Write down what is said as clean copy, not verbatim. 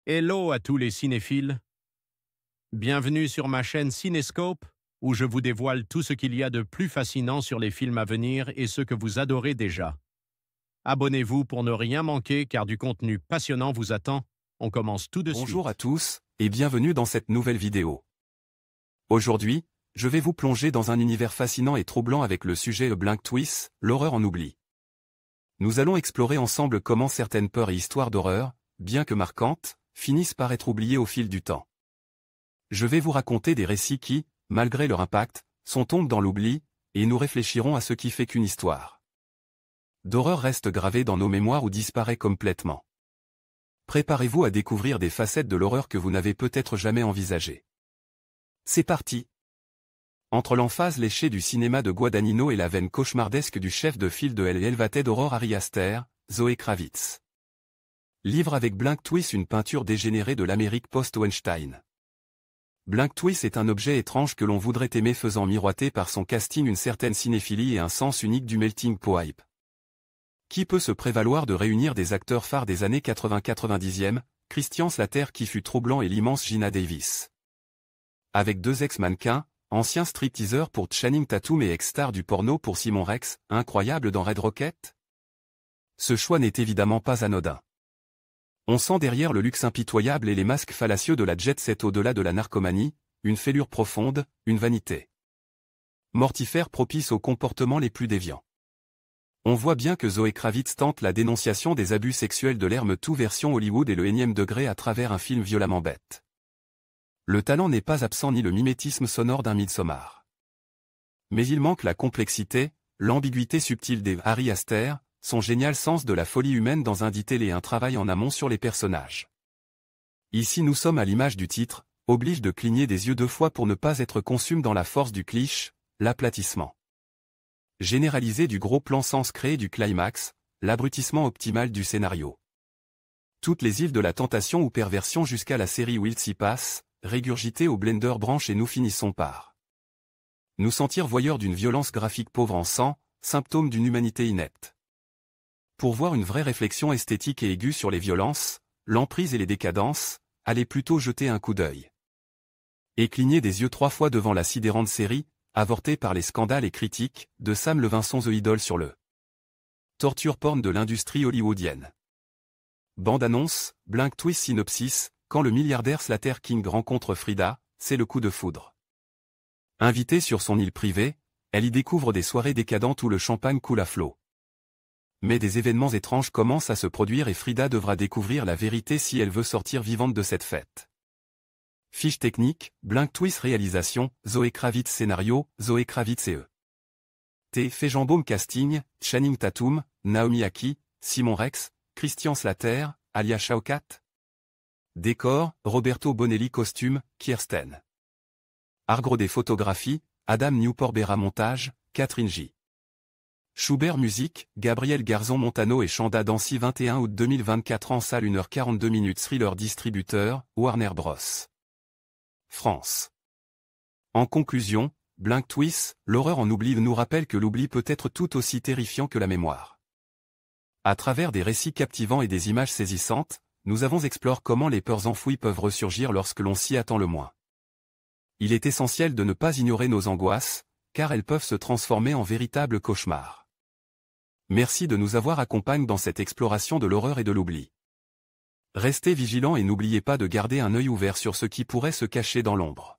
Hello à tous les cinéphiles. Bienvenue sur ma chaîne Cinescope, où je vous dévoile tout ce qu'il y a de plus fascinant sur les films à venir et ceux que vous adorez déjà. Abonnez-vous pour ne rien manquer car du contenu passionnant vous attend. On commence tout de suite. Bonjour à tous, et bienvenue dans cette nouvelle vidéo. Aujourd'hui, je vais vous plonger dans un univers fascinant et troublant avec le sujet Blank Twist, l'horreur en oubli. Nous allons explorer ensemble comment certaines peurs et histoires d'horreur, bien que marquantes, finissent par être oubliées au fil du temps. Je vais vous raconter des récits qui, malgré leur impact, sont tombés dans l'oubli, et nous réfléchirons à ce qui fait qu'une histoire d'horreur reste gravée dans nos mémoires ou disparaît complètement. Préparez-vous à découvrir des facettes de l'horreur que vous n'avez peut-être jamais envisagées. C'est parti! Entre l'emphase léchée du cinéma de Guadagnino et la veine cauchemardesque du chef de file de Elle Elvate d'Aurore Ari Aster, Zoe Kravitz livre avec Blank Twist une peinture dégénérée de l'Amérique post-Weinstein. Blank Twist est un objet étrange que l'on voudrait aimer faisant miroiter par son casting une certaine cinéphilie et un sens unique du melting pot hype. Qui peut se prévaloir de réunir des acteurs phares des années 80-90e, Christian Slater qui fut troublant et l'immense Geena Davis. Avec deux ex-mannequins, anciens stripteaseurs pour Channing Tatum et ex-star du porno pour Simon Rex, incroyable dans Red Rocket? Ce choix n'est évidemment pas anodin. On sent derrière le luxe impitoyable et les masques fallacieux de la jet set au-delà de la narcomanie, une fêlure profonde, une vanité mortifère propice aux comportements les plus déviants. On voit bien que Zoe Kravitz tente la dénonciation des abus sexuels de l'ère MeToo version Hollywood et le énième degré à travers un film violemment bête. Le talent n'est pas absent ni le mimétisme sonore d'un Midsommar. Mais il manque la complexité, l'ambiguïté subtile des Ari Aster, son génial sens de la folie humaine dans un detail et un travail en amont sur les personnages. Ici nous sommes à l'image du titre, oblige de cligner des yeux deux fois pour ne pas être consume dans la force du cliché, l'aplatissement généralisé du gros plan sans créer du climax, l'abrutissement optimal du scénario. Toutes les îles de la tentation ou perversion jusqu'à la série Will s'y passe, régurgitées au blender branche et nous finissons par nous sentir voyeurs d'une violence graphique pauvre en sang, symptôme d'une humanité inepte. Pour voir une vraie réflexion esthétique et aiguë sur les violences, l'emprise et les décadences, allez plutôt jeter un coup d'œil. Et cligner des yeux trois fois devant la sidérante série, avortée par les scandales et critiques, de Sam Levinson The Idol sur le torture porn de l'industrie hollywoodienne. Bande-annonce, Blank Twist synopsis, quand le milliardaire Slater King rencontre Frida, c'est le coup de foudre. Invitée sur son île privée, elle y découvre des soirées décadentes où le champagne coule à flot. Mais des événements étranges commencent à se produire et Frida devra découvrir la vérité si elle veut sortir vivante de cette fête. Fiche technique, Blank Twist réalisation, Zoe Kravitz scénario, Zoe Kravitz et E. T. Fejambaume casting, Channing Tatum, Naomi Ackie, Simon Rex, Christian Slater, Alia Shawkat. Décor, Roberto Bonelli costume, Kirsten Argrodé photographie, Adam Newport-Bera montage, Catherine J. Schubert musique, Gabriel Garzon Montano et Chanda Dancy 21 août 2024 en salle 1h42 thriller distributeur, Warner Bros. France. En conclusion, Blank Twist, l'horreur en oubli nous rappelle que l'oubli peut être tout aussi terrifiant que la mémoire. À travers des récits captivants et des images saisissantes, nous avons exploré comment les peurs enfouies peuvent ressurgir lorsque l'on s'y attend le moins. Il est essentiel de ne pas ignorer nos angoisses, car elles peuvent se transformer en véritables cauchemars. Merci de nous avoir accompagnés dans cette exploration de l'horreur et de l'oubli. Restez vigilants et n'oubliez pas de garder un œil ouvert sur ce qui pourrait se cacher dans l'ombre.